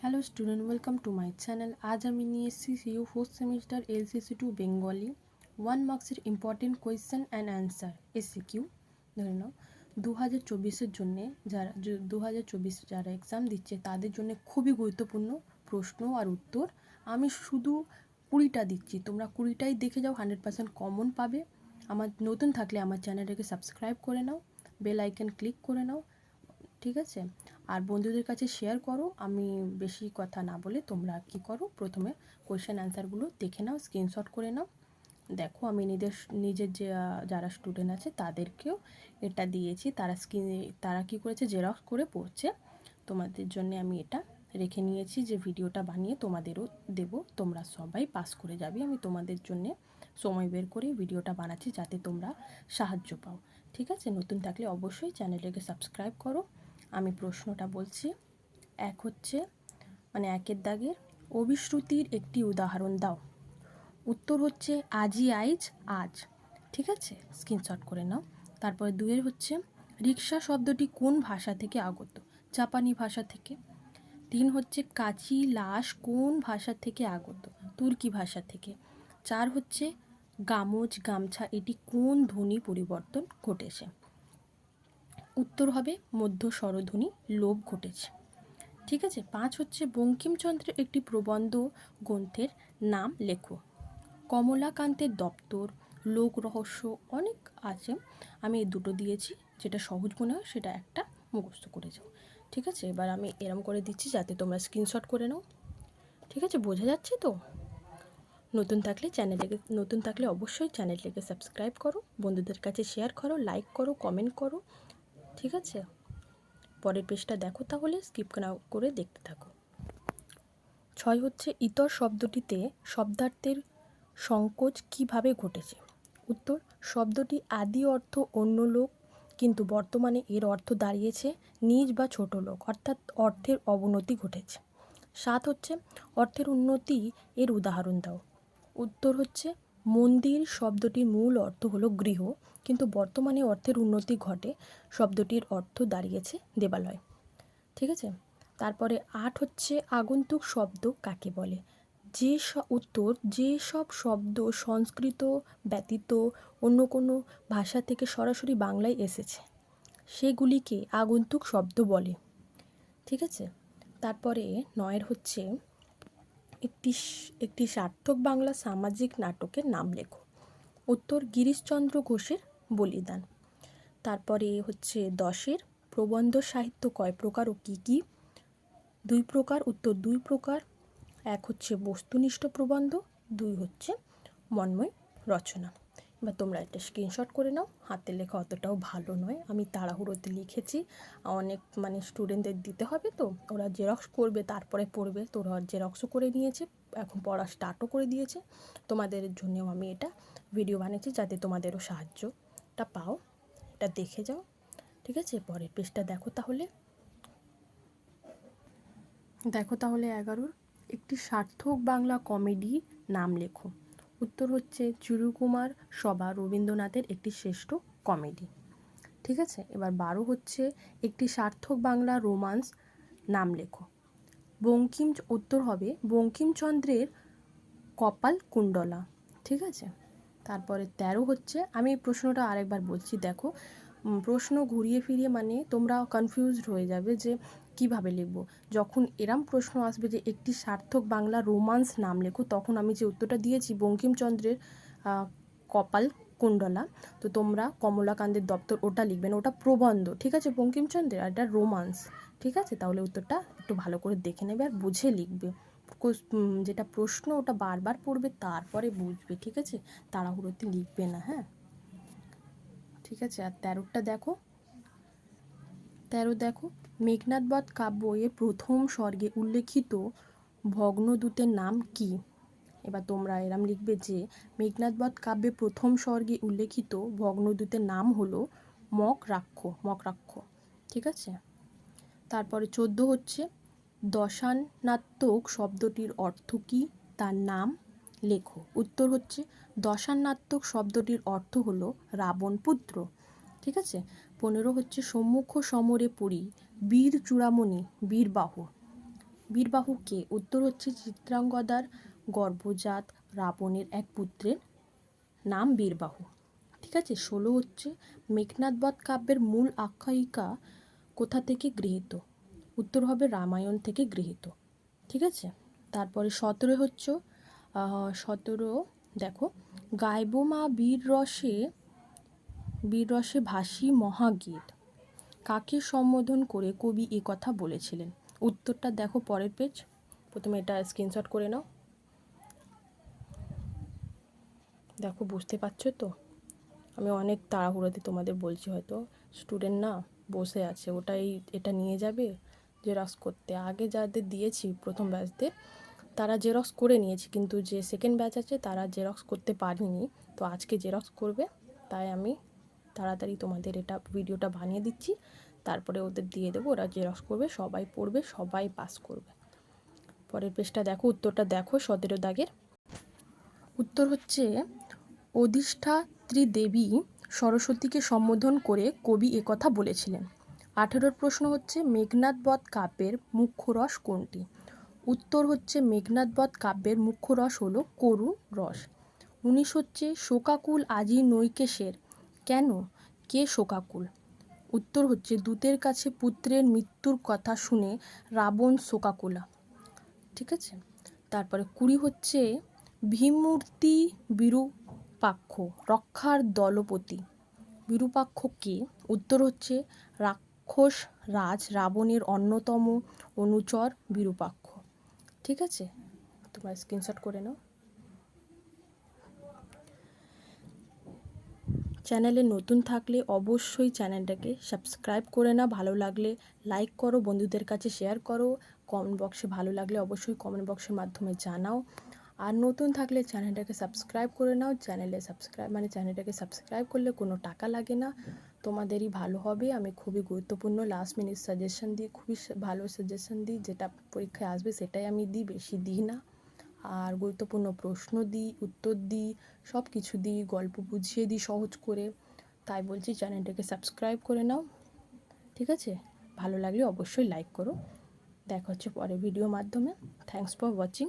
Hello student, welcome to my channel. আজ আমি নিয়ে এসেছি CU fourth semester LCC2 Bengali 1 মার্কসের important question and answer SCQ। ধরে নাও 2024-এর জন্যে যারা 2024 যারা এক্সাম দিচ্ছে তাদের জন্য খুবই গুরুত্বপূর্ণ প্রশ্ন আর উত্তর। আমি শুধু 20টা দিচ্ছি, তোমরা 20টাই দেখে যাও, 100% কমন পাবে। আমার নতুন থাকলে আমার চ্যানেলটাকে সাবস্ক্রাইব করে নাও, বেল আইকন ক্লিক করে নাও, ঠিক আছে? আর বন্ধুদের কাছে শেয়ার করো। আমি বেশি কথা না বলে তোমরা কি করো, প্রথমে কোয়েশ্চেন অ্যান্সারগুলো দেখে নাও, স্ক্রিনশট করে নাও। দেখো আমি নিজের যে যারা স্টুডেন্ট আছে তাদেরকেও এটা দিয়েছি, তারা কি করেছে, জেরক্স করে পড়ছে। তোমাদের জন্য আমি এটা রেখে নিয়েছি যে ভিডিওটা বানিয়ে তোমাদেরও দেব, তোমরা সবাই পাস করে যাবে। আমি তোমাদের জন্য সময় বের করে ভিডিওটা বানাচ্ছি যাতে তোমরা সাহায্য পাও, ঠিক আছে? নতুন থাকলে অবশ্যই চ্যানেলটাকে সাবস্ক্রাইব করো। আমি প্রশ্নটা বলছি। একের দাগের অবিশ্রুতির একটি উদাহরণ দাও। উত্তর হচ্ছে আজি আইজ আজ, ঠিক আছে? স্ক্রিনশট করে নাও। তারপরে 2 হচ্ছে রিক্সা শব্দটি কোন ভাষা থেকে আগত? জাপানি ভাষা থেকে। 3 হচ্ছে কাচি লাশ কোন ভাষা থেকে আগত? তুর্কি ভাষা থেকে। 4 হচ্ছে গামোচ গামছা এটি কোন ধ্বনি পরিবর্তন ঘটেছে? উত্তর হবে মধ্য স্বরধ্বনি লোপ ঘটেছে, ঠিক আছে? 5 হচ্ছে বঙ্কিমচন্দ্রের একটি প্রবন্ধ গ্রন্থের নাম লেখো। কমলাকান্তের দপ্তর, লোক রহস্য, অনেক আছে। আমি এই দুটো দিয়েছি, যেটা সহজ মনে হয় সেটা একটা মুখস্থ করে যাও, ঠিক আছে? এবার আমি এরম করে দিচ্ছি যাতে তোমরা স্ক্রিনশট করে নাও, ঠিক আছে? বোঝা যাচ্ছে তো? নতুন থাকলে অবশ্যই চ্যানেলটাকে সাবস্ক্রাইব করো, বন্ধুদের কাছে শেয়ার করো, লাইক করো, কমেন্ট করো, ঠিক আছে? পরের পেজটা দেখো, তাহলে স্কিপ না করে দেখতে থাকো। 6 হচ্ছে ইতর শব্দটিতে শব্দার্থের সংকোচ কিভাবে ঘটেছে? উত্তর, শব্দটি আদি অর্থ অন্য লোক, কিন্তু বর্তমানে এর অর্থ দাঁড়িয়েছে নিজ বা ছোট লোক, অর্থাৎ অর্থের অবনতি ঘটেছে। 7 হচ্ছে অর্থের উন্নতি এর উদাহরণ দাও। উত্তর হচ্ছে মন্দির শব্দটির মূল অর্থ হলো গৃহ, কিন্তু বর্তমানে অর্থের উন্নতি ঘটে, শব্দটির অর্থ দাঁড়িয়েছে দেবালয়, ঠিক আছে? তারপরে 8 হচ্ছে আগন্তুক শব্দ কাকে বলে? উত্তর, যে সব শব্দ সংস্কৃত ব্যতীত অন্য কোনো ভাষা থেকে সরাসরি বাংলায় এসেছে সেগুলিকে আগন্তুক শব্দ বলে, ঠিক আছে? তারপরে 9 হচ্ছে একটি সার্থক বাংলা সামাজিক নাটকের নাম লেখো। উত্তর, গিরিশচন্দ্র ঘোষের বলিদান। তারপরে হচ্ছে 10 প্রবন্ধ সাহিত্য কয় প্রকার ও কী কী? 2 প্রকার। উত্তর, 2 প্রকার। 1 হচ্ছে বস্তুনিষ্ঠ প্রবন্ধ, 2 হচ্ছে মন্ময় রচনা। এবার তোমরা একটা স্ক্রিনশট করে নাও। হাতের লেখা অতটাও ভালো নয়, আমি তাড়াহুড়োতে লিখেছি, অনেক স্টুডেন্টদের দিতে হবে, তো ওরা জেরক্স করবে তারপরে পড়বে, তো ওরা জেরক্সও করে নিয়েছে, এখন পড়া স্টার্টও করে দিয়েছে। তোমাদের জন্যও আমি এটা ভিডিও বানিয়েছি যাতে তোমাদেরও সাহায্যটা পাও। এটা দেখে যাও, ঠিক আছে? পরের পেজটা দেখো তাহলে। 11 একটি সার্থক বাংলা কমেডি নাম লেখো। উত্তর হচ্ছে চিরকুমার সভা রবীন্দ্রনাথের একটি শ্রেষ্ঠ কমেডি, ঠিক আছে? এবার 12 হচ্ছে একটি সার্থক বাংলা রোমান্স নাম লেখো। উত্তর হবে বঙ্কিমচন্দ্রের কপাল কুণ্ডলা, ঠিক আছে? তারপরে 13 হচ্ছে, আমি এই প্রশ্নটা আরেকবার বলছি, দেখো প্রশ্ন ঘুরিয়ে ফিরিয়ে তোমরা কনফিউজড হয়ে যাবে যে কিভাবে লিখব। যখন এরম প্রশ্ন আসবে যে একটি সার্থক বাংলা রোমান্স নাম লেখো, তখন আমি যে উত্তরটা দিয়েছি বঙ্কিমচন্দ্রের কপাল কুণ্ডলা, তো তোমরা কমলাকান্তের দপ্তর ওটা লিখবে না, ওটা প্রবন্ধ, ঠিক আছে? বঙ্কিমচন্দ্রের, আর এটা রোমান্স, ঠিক আছে? তাহলে উত্তরটা একটু ভালো করে দেখে নেবে আর বুঝে লিখবে। যেটা প্রশ্ন ওটা বারবার পড়বে, তারপরে বুঝবে, ঠিক আছে? তাড়াহুড়োতে লিখবে না, হ্যাঁ, ঠিক আছে? আর 13টা দেখো। 13 দেখো, মেঘনাদবধ কাব্য এর প্রথম স্বর্গে উল্লেখিত ভগ্নদূতের নাম কি? এবার তোমরা এরম লিখবে যে মেঘনাদবধ কাব্যে প্রথম স্বর্গে উল্লেখিত ভগ্নদূতের নাম হলো মকরাক্ষ, ঠিক আছে? তারপরে 14 হচ্ছে দশানাত্মক শব্দটির অর্থ কী, তার নাম লেখো। উত্তর হচ্ছে দশানাত্মক শব্দটির অর্থ হলো রাবণ পুত্র, ঠিক আছে? 15 হচ্ছে সম্মুখ সমরে পড়ি বীর চূড়ামণি বীরবাহু, বীরবাহু কে? উত্তর হচ্ছে চিত্রাঙ্গদার গর্ভজাত রাবণের এক পুত্রের নাম বীরবাহু। ঠিক আছে। 16 হচ্ছে মেঘনাদবধ কাব্যের মূল আখ্যায়িকা কোথা থেকে গৃহীত? উত্তর হবে রামায়ণ থেকে গৃহীত। ঠিক আছে। তারপরে 17 হচ্ছে 17 দেখো, গাইব মা বীর রসে ভাসি মহাগীত কাকে সম্বোধন করে কবি এ কথা বলেছিলেন? উত্তরটা দেখো পরের পেজ। প্রথমে এটা স্ক্রিনশট করে নাও। দেখো বুঝতে পারছো তো? আমি অনেক তাড়াহুড়োতে তোমাদের বলছি, হয়তো স্টুডেন্ট না বসে আছে, ওটাই এটা নিয়ে যাবে জেরক্স করতে। আগে যাদের দিয়েছি প্রথম ব্যাচদের তারা জেরক্স করে নিয়েছি, কিন্তু যে সেকেন্ড ব্যাচ আছে তারা জেরক্স করতে পারিনি, তো আজকে জেরক্স করবে। তাই আমি তাড়াতাড়ি তোমাদের এটা ভিডিওটা বানিয়ে দিচ্ছি, তারপরে ওদের দিয়ে দেবো, ওরা জেরক্স করবে, সবাই পড়বে, সবাই পাস করবে। পরের পেজটা দেখো, উত্তরটা দেখো 17 দাগের। উত্তর হচ্ছে অধিষ্ঠাত্রী দেবী সরস্বতীকে সম্বোধন করে কবি একথা বলেছিলেন। 18 প্রশ্ন হচ্ছে মেঘনাদবধ কাব্যের মুখ্য রস কোনটি? উত্তর হচ্ছে মেঘনাদবধ কাব্যের মুখ্য রস হলো করুণ রস। 19 হচ্ছে শোকাকুল আজি নৈকেশের, কেন? কে শোকাকুল? উত্তর হচ্ছে দূতের কাছে পুত্রের মৃত্যুর কথা শুনে রাবণ শোকাকুলা। ঠিক আছে। তারপরে 20 হচ্ছে ভীমমূর্তি বিরূপাক্ষ রক্ষার দলপতি। বিরূপাক্ষ কে? উত্তর হচ্ছে রাক্ষস রাজ রাবণের অন্যতম অনুচর বিরূপাক্ষ। ঠিক আছে, তোমরা স্ক্রিনশট করে নাও। চ্যানেলে নতুন থাকলে অবশ্যই চ্যানেলটাকে সাবস্ক্রাইব করে নাও, ভালো লাগলে লাইক করো, বন্ধুদের কাছে শেয়ার করো, কমেন্ট বক্সে ভালো লাগলে অবশ্যই কমেন্ট বক্সের মাধ্যমে জানাও। আর নতুন থাকলে চ্যানেলটাকে সাবস্ক্রাইব করে নাও। চ্যানেলটাকে সাবস্ক্রাইব করলে কোনো টাকা লাগে না, তোমাদেরই ভালো হবে। আমি খুবই গুরুত্বপূর্ণ লাস্ট মিনিট সাজেশন দিই, খুবই ভালো সাজেশন দিই, যেটা পরীক্ষায় আসবে সেটাই আমি দিই, বেশি দিই না। আর গুরুত্বপূর্ণ প্রশ্ন দিই, উত্তর দিই, সব কিছু দিই, গল্প বুঝিয়ে দিই সহজ করে। তাই বলছি চ্যানেলটাকে সাবস্ক্রাইব করে নাও। ঠিক আছে, ভালো লাগলে অবশ্যই লাইক করো। দেখা হচ্ছে পরের ভিডিওর মাধ্যমে। Thanks for watching.